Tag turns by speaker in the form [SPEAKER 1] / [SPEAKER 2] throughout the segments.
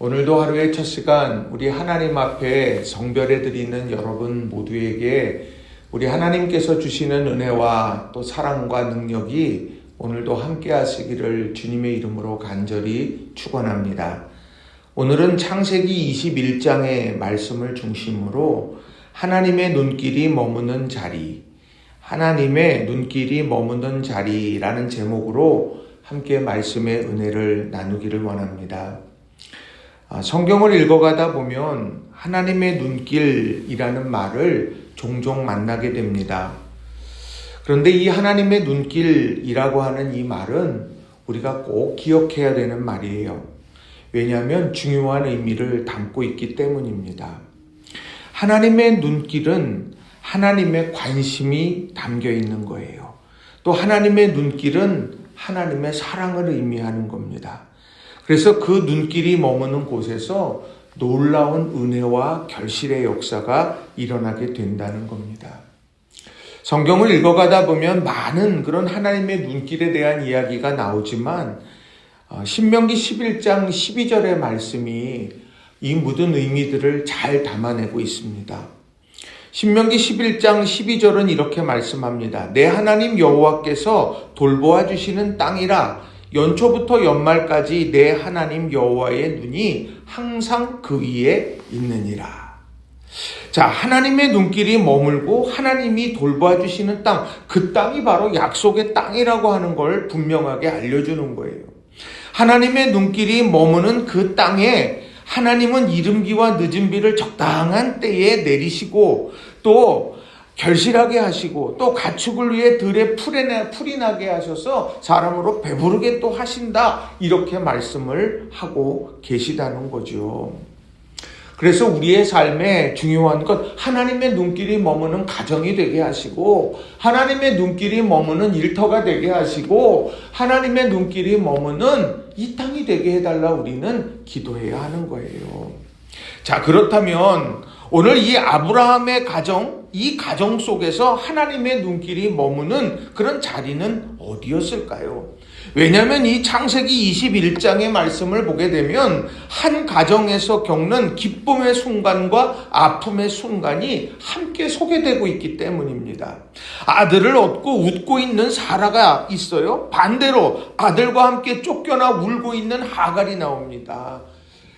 [SPEAKER 1] 오늘도 하루의 첫 시간 우리 하나님 앞에 성별해 드리는 여러분 모두에게 우리 하나님께서 주시는 은혜와 또 사랑과 능력이 오늘도 함께 하시기를 주님의 이름으로 간절히 축원합니다. 오늘은 창세기 21장의 말씀을 중심으로 하나님의 눈길이 머무는 자리, 하나님의 눈길이 머무는 자리라는 제목으로 함께 말씀의 은혜를 나누기를 원합니다. 성경을 읽어가다 보면 하나님의 눈길이라는 말을 종종 만나게 됩니다. 그런데 이 하나님의 눈길이라고 하는 이 말은 우리가 꼭 기억해야 되는 말이에요. 왜냐하면 중요한 의미를 담고 있기 때문입니다. 하나님의 눈길은 하나님의 관심이 담겨 있는 거예요. 또 하나님의 눈길은 하나님의 사랑을 의미하는 겁니다. 그래서 그 눈길이 머무는 곳에서 놀라운 은혜와 결실의 역사가 일어나게 된다는 겁니다. 성경을 읽어가다 보면 많은 그런 하나님의 눈길에 대한 이야기가 나오지만 신명기 11장 12절의 말씀이 이 모든 의미들을 잘 담아내고 있습니다. 신명기 11장 12절은 이렇게 말씀합니다. 내 하나님 여호와께서 돌보아 주시는 땅이라 연초부터 연말까지 내 하나님 여호와의 눈이 항상 그 위에 있느니라. 자, 하나님의 눈길이 머물고 하나님이 돌보아 주시는 땅, 그 땅이 바로 약속의 땅이라고 하는 걸 분명하게 알려주는 거예요. 하나님의 눈길이 머무는 그 땅에 하나님은 이른 비와 늦은 비를 적당한 때에 내리시고 또 결실하게 하시고 또 가축을 위해 들에 풀이 나게 하셔서 사람으로 배부르게 또 하신다, 이렇게 말씀을 하고 계시다는 거죠. 그래서 우리의 삶에 중요한 것, 하나님의 눈길이 머무는 가정이 되게 하시고 하나님의 눈길이 머무는 일터가 되게 하시고 하나님의 눈길이 머무는 이 땅이 되게 해달라 우리는 기도해야 하는 거예요. 자, 그렇다면 오늘 이 아브라함의 가정, 이 가정 속에서 하나님의 눈길이 머무는 그런 자리는 어디였을까요? 왜냐하면 이 창세기 21장의 말씀을 보게 되면 한 가정에서 겪는 기쁨의 순간과 아픔의 순간이 함께 소개되고 있기 때문입니다. 아들을 얻고 웃고 있는 사라가 있어요. 반대로 아들과 함께 쫓겨나 울고 있는 하갈이 나옵니다.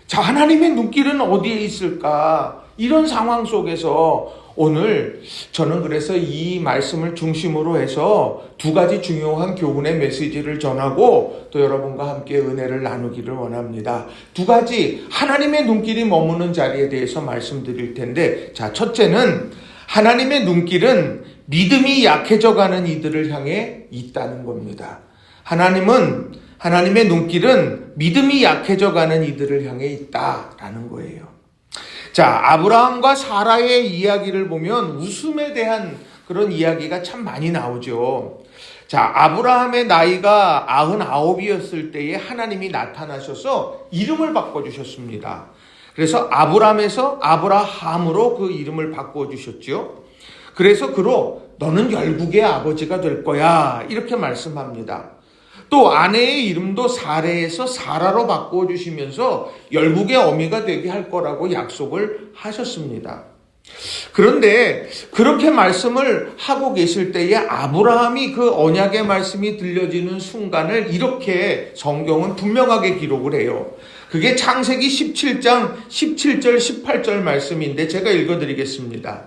[SPEAKER 1] 자, 하나님의 눈길은 어디에 있을까? 이런 상황 속에서 오늘 저는 그래서 이 말씀을 중심으로 해서 두 가지 중요한 교훈의 메시지를 전하고 또 여러분과 함께 은혜를 나누기를 원합니다. 두 가지 하나님의 눈길이 머무는 자리에 대해서 말씀드릴 텐데, 자, 첫째는 하나님의 눈길은 믿음이 약해져가는 이들을 향해 있다는 겁니다. 하나님의 눈길은 믿음이 약해져가는 이들을 향해 있다라는 거예요. 자, 아브라함과 사라의 이야기를 보면 웃음에 대한 그런 이야기가 참 많이 나오죠. 자, 아브라함의 나이가 99이었을 때에 하나님이 나타나셔서 이름을 바꿔주셨습니다. 그래서 아브람에서 아브라함으로 그 이름을 바꿔주셨죠. 그래서 그로 너는 열국의 아버지가 될 거야, 이렇게 말씀합니다. 또 아내의 이름도 사레에서 사라로 바꿔주시면서 열국의 어미가 되게 할 거라고 약속을 하셨습니다. 그런데 그렇게 말씀을 하고 계실 때에 아브라함이 그 언약의 말씀이 들려지는 순간을 이렇게 성경은 분명하게 기록을 해요. 그게 창세기 17장 17절 18절 말씀인데 제가 읽어드리겠습니다.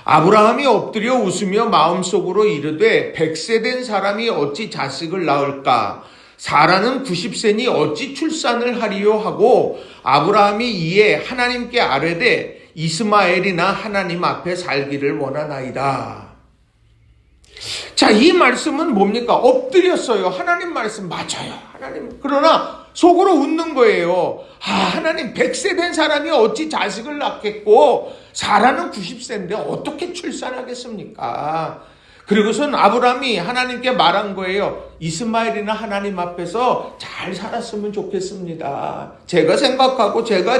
[SPEAKER 1] 아브라함이 엎드려 웃으며 마음속으로 이르되 100세 된 사람이 어찌 자식을 낳을까? 사라는 90세니 어찌 출산을 하리요 하고 아브라함이 이에 하나님께 아뢰되 이스마엘이나 하나님 앞에 살기를 원하나이다. 자, 이 말씀은 뭡니까? 엎드렸어요. 하나님 말씀 맞아요. 하나님. 그러나 속으로 웃는 거예요. 하나님, 100세 된 사람이 어찌 자식을 낳겠고 사라는 90세인데 어떻게 출산하겠습니까? 그리고선 아브라함이 하나님께 말한 거예요. 이스마엘이나 하나님 앞에서 잘 살았으면 좋겠습니다. 제가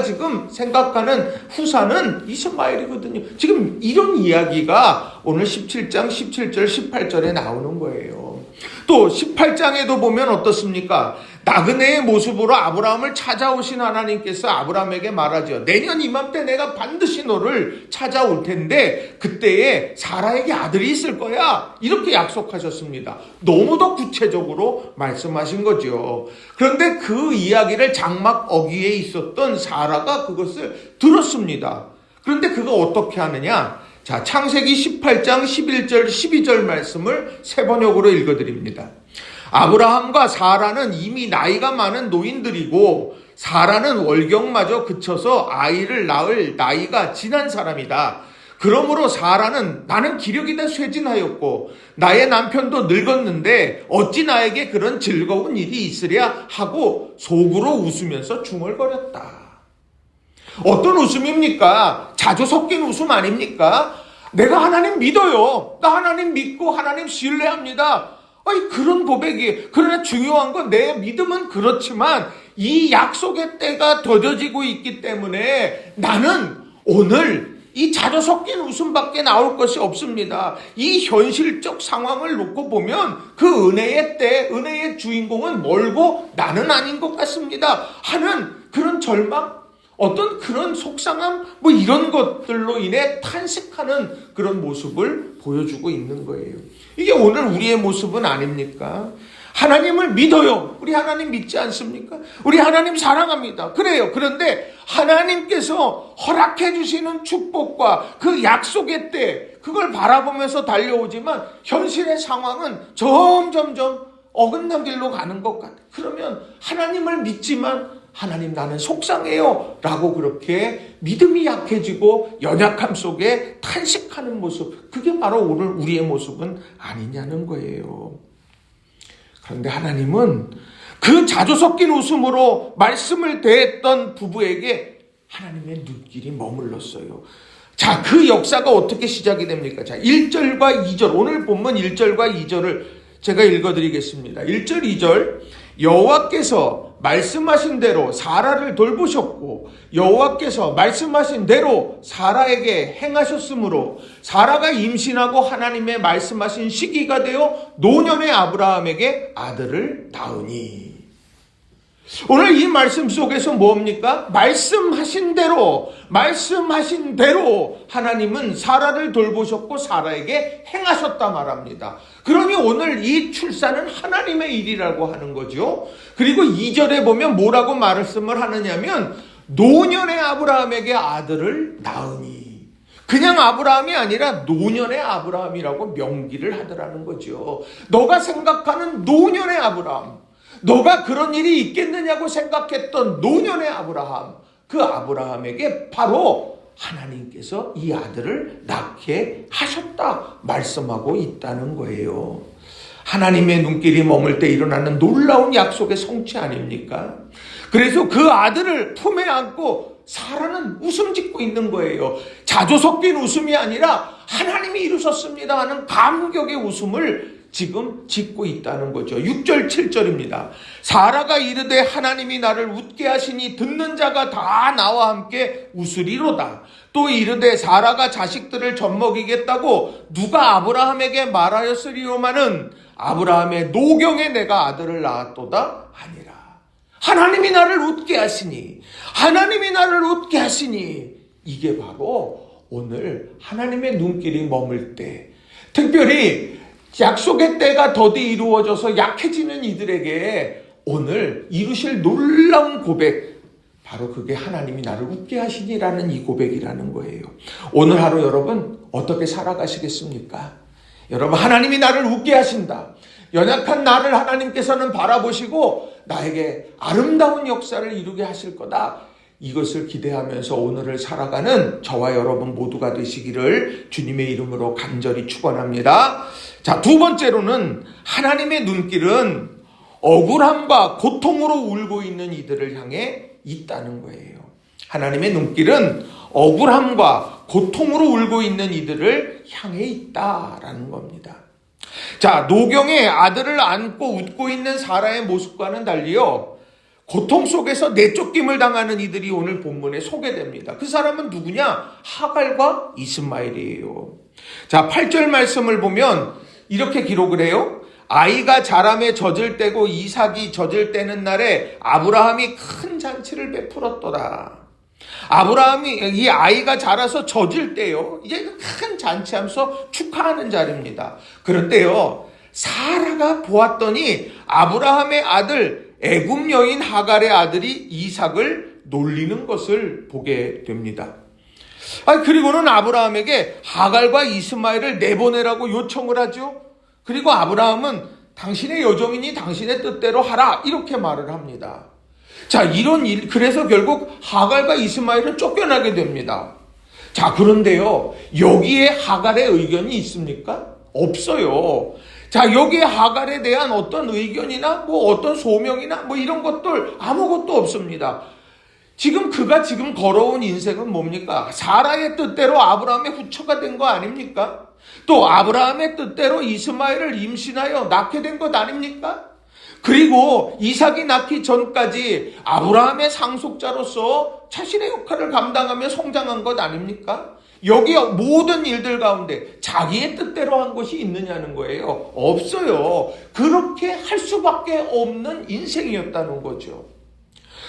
[SPEAKER 1] 지금 생각하는 후사는 이스마엘이거든요. 지금 이런 이야기가 오늘 17장 17절 18절에 나오는 거예요. 또 18장에도 보면 어떻습니까? 나그네의 모습으로 아브라함을 찾아오신 하나님께서 아브라함에게 말하죠. 내년 이맘때 내가 반드시 너를 찾아올 텐데 그때에 사라에게 아들이 있을 거야. 이렇게 약속하셨습니다. 너무도 구체적으로 말씀하신 거죠. 그런데 그 이야기를 장막 어귀에 있었던 사라가 그것을 들었습니다. 그런데 그가 어떻게 하느냐? 자, 창세기 18장 11절 12절 말씀을 세 번역으로 읽어드립니다. 아브라함과 사라는 이미 나이가 많은 노인들이고 사라는 월경마저 그쳐서 아이를 낳을 나이가 지난 사람이다. 그러므로 사라는 나는 기력이 다 쇠진하였고 나의 남편도 늙었는데 어찌 나에게 그런 즐거운 일이 있으랴 하고 속으로 웃으면서 중얼거렸다. 어떤 웃음입니까? 자주 섞인 웃음 아닙니까? 내가 하나님 믿어요. 나 하나님 믿고 하나님 신뢰합니다. 그런 고백이. 그러나 중요한 건 내 믿음은 그렇지만 이 약속의 때가 더뎌지고 있기 때문에 나는 오늘 이 자주 섞인 웃음밖에 나올 것이 없습니다. 이 현실적 상황을 놓고 보면 그 은혜의 때, 은혜의 주인공은 멀고 나는 아닌 것 같습니다 하는 그런 절망, 어떤 그런 속상함, 이런 것들로 인해 탄식하는 그런 모습을 보여주고 있는 거예요. 이게 오늘 우리의 모습은 아닙니까? 하나님을 믿어요. 우리 하나님 믿지 않습니까? 우리 하나님 사랑합니다. 그래요. 그런데 하나님께서 허락해 주시는 축복과 그 약속의 때, 그걸 바라보면서 달려오지만 현실의 상황은 점점점 어긋난 길로 가는 것 같아요. 그러면 하나님을 믿지만 하나님 나는 속상해요 라고 그렇게 믿음이 약해지고 연약함 속에 탄식하는 모습, 그게 바로 오늘 우리의 모습은 아니냐는 거예요. 그런데 하나님은 그 자주 섞인 웃음으로 말씀을 대했던 부부에게 하나님의 눈길이 머물렀어요. 자, 그 역사가 어떻게 시작이 됩니까? 자, 1절과 2절, 오늘 본문 1절과 2절을 제가 읽어드리겠습니다. 1절, 2절. 여호와께서 말씀하신 대로 사라를 돌보셨고 여호와께서 말씀하신 대로 사라에게 행하셨으므로 사라가 임신하고 하나님의 말씀하신 시기가 되어 노년의 아브라함에게 아들을 낳으니. 오늘 이 말씀 속에서 뭡니까? 말씀하신 대로 하나님은 사라를 돌보셨고 사라에게 행하셨다 말합니다. 그러니 오늘 이 출산은 하나님의 일이라고 하는 거죠. 그리고 2절에 보면 뭐라고 말씀을 하느냐면 노년의 아브라함에게 아들을 낳으니. 그냥 아브라함이 아니라 노년의 아브라함이라고 명기를 하더라는 거죠. 너가 생각하는 노년의 아브라함, 너가 그런 일이 있겠느냐고 생각했던 노년의 아브라함, 그 아브라함에게 바로 하나님께서 이 아들을 낳게 하셨다 말씀하고 있다는 거예요. 하나님의 눈길이 머물 때 일어나는 놀라운 약속의 성취 아닙니까? 그래서 그 아들을 품에 안고 사라는 웃음 짓고 있는 거예요. 자주 섞인 웃음이 아니라 하나님이 이루셨습니다 하는 감격의 웃음을 지금 짓고 있다는 거죠. 6절 7절입니다. 사라가 이르되 하나님이 나를 웃게 하시니 듣는 자가 다 나와 함께 웃으리로다. 또 이르되 사라가 자식들을 젖먹이겠다고 누가 아브라함에게 말하였으리로마는 아브라함의 노경에 내가 아들을 낳았도다 하니라. 하나님이 나를 웃게 하시니, 하나님이 나를 웃게 하시니, 이게 바로 오늘 하나님의 눈길이 머물 때, 특별히 약속의 때가 더디 이루어져서 약해지는 이들에게 오늘 이루실 놀라운 고백, 바로 그게 하나님이 나를 웃게 하시니라는 이 고백이라는 거예요. 오늘 하루 여러분 어떻게 살아가시겠습니까? 여러분, 하나님이 나를 웃게 하신다. 연약한 나를 하나님께서는 바라보시고 나에게 아름다운 역사를 이루게 하실 거다. 이것을 기대하면서 오늘을 살아가는 저와 여러분 모두가 되시기를 주님의 이름으로 간절히 축원합니다. 자, 두 번째로는 하나님의 눈길은 억울함과 고통으로 울고 있는 이들을 향해 있다는 거예요. 하나님의 눈길은 억울함과 고통으로 울고 있는 이들을 향해 있다라는 겁니다. 자, 노경의 아들을 안고 웃고 있는 사라의 모습과는 달리요, 고통 속에서 내쫓김을 당하는 이들이 오늘 본문에 소개됩니다. 그 사람은 누구냐? 하갈과 이스마엘이에요. 자, 8절 말씀을 보면 이렇게 기록을 해요. 아이가 자람에 젖을 때고 이삭이 젖을 때는 날에 아브라함이 큰 잔치를 베풀었더라. 아브라함이 이 아이가 자라서 젖을 때요, 이제 큰 잔치하면서 축하하는 자리입니다. 그런데요, 사라가 보았더니 아브라함의 아들 애굽 여인 하갈의 아들이 이삭을 놀리는 것을 보게 됩니다. 그리고는 아브라함에게 하갈과 이스마엘을 내보내라고 요청을 하죠. 그리고 아브라함은 당신의 여종이니 당신의 뜻대로 하라, 이렇게 말을 합니다. 자, 이런 일, 그래서 결국 하갈과 이스마엘은 쫓겨나게 됩니다. 자, 그런데요, 여기에 하갈의 의견이 있습니까? 없어요. 자, 여기에 하갈에 대한 어떤 의견이나 어떤 소명이나 이런 것들 아무것도 없습니다. 그가 걸어온 인생은 뭡니까? 사라의 뜻대로 아브라함의 후처가 된 거 아닙니까? 또 아브라함의 뜻대로 이스마엘을 임신하여 낳게 된 것 아닙니까? 그리고 이삭이 낳기 전까지 아브라함의 상속자로서 자신의 역할을 감당하며 성장한 것 아닙니까? 여기 모든 일들 가운데 자기의 뜻대로 한 것이 있느냐는 거예요. 없어요. 그렇게 할 수밖에 없는 인생이었다는 거죠.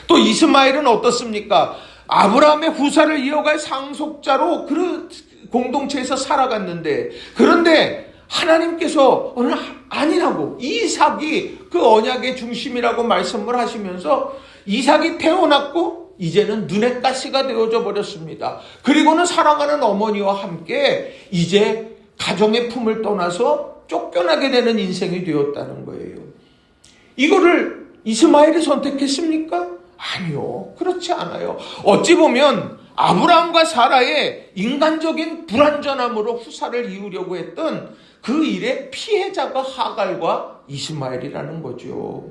[SPEAKER 1] 또 이스마엘은 어떻습니까? 아브라함의 후사를 이어갈 상속자로 그 공동체에서 살아갔는데, 그런데 하나님께서 오늘 아니라고, 이삭이 그 언약의 중심이라고 말씀을 하시면서 이삭이 태어났고 이제는 눈의 가시가 되어져 버렸습니다. 그리고는 사랑하는 어머니와 함께 이제 가정의 품을 떠나서 쫓겨나게 되는 인생이 되었다는 거예요. 이거를 이스마엘이 선택했습니까? 아니요, 그렇지 않아요. 어찌 보면 아브라함과 사라의 인간적인 불완전함으로 후사를 이루려고 했던 그 일의 피해자가 하갈과 이스마엘이라는 거죠.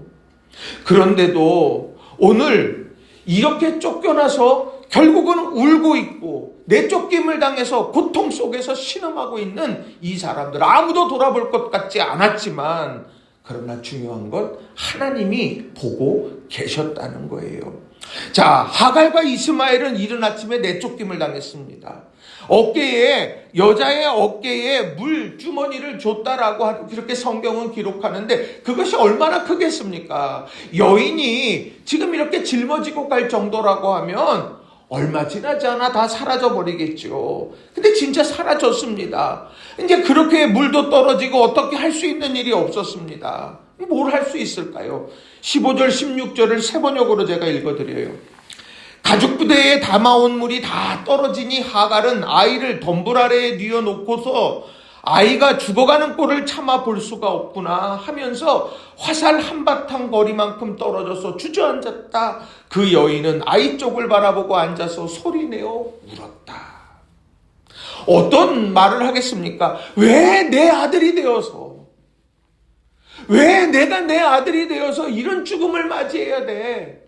[SPEAKER 1] 그런데도 오늘 이렇게 쫓겨나서 결국은 울고 있고 내쫓김을 당해서 고통 속에서 신음하고 있는 이 사람들, 아무도 돌아볼 것 같지 않았지만, 그러나 중요한 건 하나님이 보고 계셨다는 거예요. 자, 하갈과 이스마엘은 이른 아침에 내쫓김을 당했습니다. 여자의 어깨에 물 주머니를 줬다라고 그렇게 성경은 기록하는데, 그것이 얼마나 크겠습니까? 여인이 지금 이렇게 짊어지고 갈 정도라고 하면 얼마 지나지 않아 다 사라져 버리겠죠. 근데 진짜 사라졌습니다. 이제 그렇게 물도 떨어지고 어떻게 할 수 있는 일이 없었습니다. 뭘 할 수 있을까요? 15절 16절을 세 번역으로 제가 읽어드려요. 가죽 부대에 담아온 물이 다 떨어지니 하갈은 아이를 덤불 아래에 뉘어놓고서 아이가 죽어가는 꼴을 참아 볼 수가 없구나 하면서 화살 한바탕 거리만큼 떨어져서 주저앉았다. 그 여인은 아이 쪽을 바라보고 앉아서 소리내어 울었다. 어떤 말을 하겠습니까? 왜 내 아들이 되어서, 왜 내가 내 아들이 되어서 이런 죽음을 맞이해야 돼?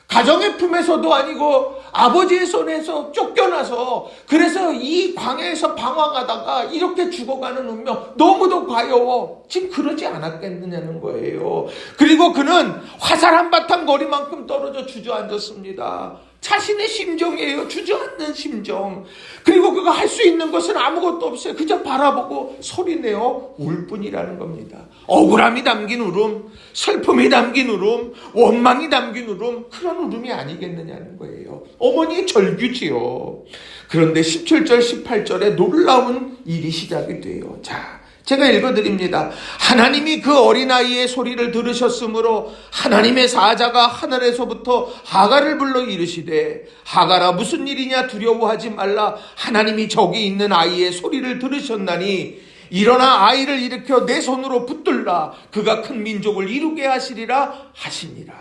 [SPEAKER 1] 가정의 품에서도 아니고 아버지의 손에서 쫓겨나서, 그래서 이 광야에서 방황하다가 이렇게 죽어가는 운명 너무도 과여워. 지금 그러지 않았겠느냐는 거예요. 그리고 그는 화살 한바탕 거리만큼 떨어져 주저앉았습니다. 자신의 심정이에요. 주저앉는 심정. 그리고 그가 할 수 있는 것은 아무것도 없어요. 그저 바라보고 소리내어 울 뿐이라는 겁니다. 억울함이 담긴 울음, 슬픔이 담긴 울음, 원망이 담긴 울음, 그런 울음이 아니겠느냐는 거예요. 어머니의 절규지요. 그런데 17절 18절에 놀라운 일이 시작이 돼요. 자, 제가 읽어드립니다. 하나님이 그 어린아이의 소리를 들으셨으므로 하나님의 사자가 하늘에서부터 하갈을 불러 이르시되, 하갈아 무슨 일이냐, 두려워하지 말라. 하나님이 저기 있는 아이의 소리를 들으셨나니 일어나 아이를 일으켜 내 손으로 붙들라. 그가 큰 민족을 이루게 하시리라 하시니라.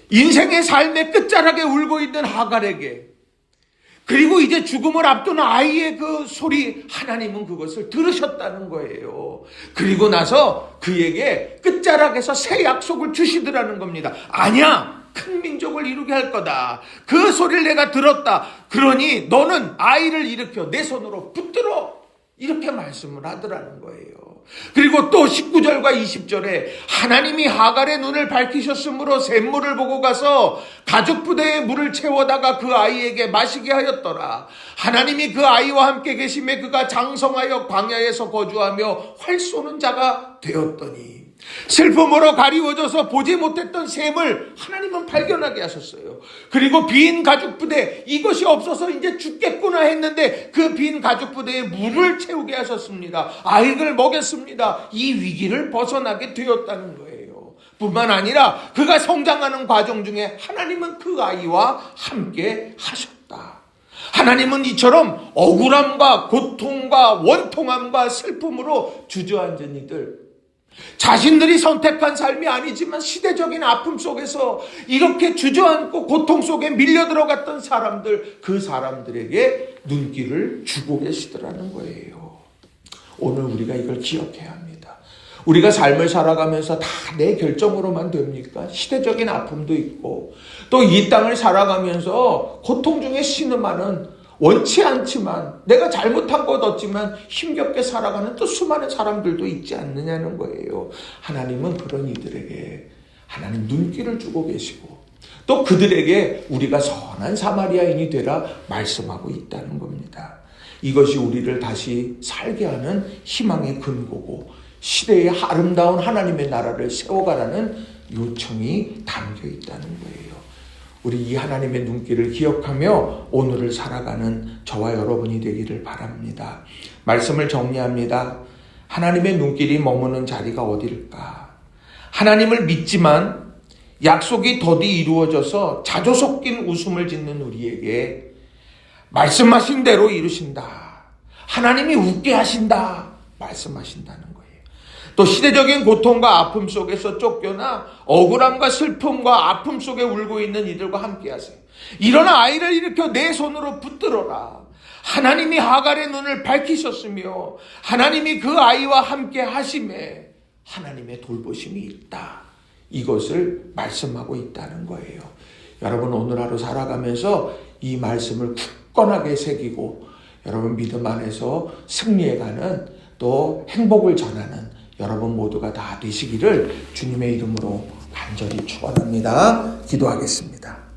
[SPEAKER 1] 인생의 삶의 끝자락에 울고 있는 하갈에게, 그리고 이제 죽음을 앞두는 아이의 그 소리, 하나님은 그것을 들으셨다는 거예요. 그리고 나서 그에게 끝자락에서 새 약속을 주시더라는 겁니다. 아니야, 큰 민족을 이루게 할 거다. 그 소리를 내가 들었다. 그러니 너는 아이를 일으켜 내 손으로 붙들어. 이렇게 말씀을 하더라는 거예요. 그리고 또 19절과 20절에 하나님이 하갈의 눈을 밝히셨으므로 샘물을 보고 가서 가죽 부대에 물을 채워다가 그 아이에게 마시게 하였더라. 하나님이 그 아이와 함께 계심에 그가 장성하여 광야에서 거주하며 활 쏘는 자가 되었더니 슬픔으로 가리워져서 보지 못했던 샘을 하나님은 발견하게 하셨어요. 그리고 빈 가죽 부대, 이것이 없어서 이제 죽겠구나 했는데 그 빈 가죽 부대에 물을 채우게 하셨습니다. 아이를 먹였습니다. 이 위기를 벗어나게 되었다는 거예요. 뿐만 아니라 그가 성장하는 과정 중에 하나님은 그 아이와 함께 하셨다. 하나님은 이처럼 억울함과 고통과 원통함과 슬픔으로 주저앉은 이들, 자신들이 선택한 삶이 아니지만 시대적인 아픔 속에서 이렇게 주저앉고 고통 속에 밀려 들어갔던 사람들, 그 사람들에게 눈길을 주고 계시더라는 거예요. 오늘 우리가 이걸 기억해야 합니다. 우리가 삶을 살아가면서 다 내 결정으로만 됩니까? 시대적인 아픔도 있고 또 이 땅을 살아가면서 고통 중에 신음하는, 원치 않지만 내가 잘못한 것 없지만 힘겹게 살아가는 또 수많은 사람들도 있지 않느냐는 거예요. 하나님은 그런 이들에게 하나님 눈길을 주고 계시고 또 그들에게 우리가 선한 사마리아인이 되라 말씀하고 있다는 겁니다. 이것이 우리를 다시 살게 하는 희망의 근거고 시대의 아름다운 하나님의 나라를 세워가라는 요청이 담겨 있다는 거예요. 우리 이 하나님의 눈길을 기억하며 오늘을 살아가는 저와 여러분이 되기를 바랍니다. 말씀을 정리합니다. 하나님의 눈길이 머무는 자리가 어딜까? 하나님을 믿지만 약속이 더디 이루어져서 자조 섞인 웃음을 짓는 우리에게 말씀하신 대로 이루신다. 하나님이 웃게 하신다. 말씀하신다는 거예요. 또 시대적인 고통과 아픔 속에서 쫓겨나 억울함과 슬픔과 아픔 속에 울고 있는 이들과 함께 하세요. 일어나 아이를 일으켜 내 손으로 붙들어라. 하나님이 하갈의 눈을 밝히셨으며 하나님이 그 아이와 함께 하심에 하나님의 돌보심이 있다. 이것을 말씀하고 있다는 거예요. 여러분 오늘 하루 살아가면서 이 말씀을 굳건하게 새기고 여러분 믿음 안에서 승리해가는 또 행복을 전하는 여러분 모두가 다 되시기를 주님의 이름으로 간절히 축원합니다. 기도하겠습니다.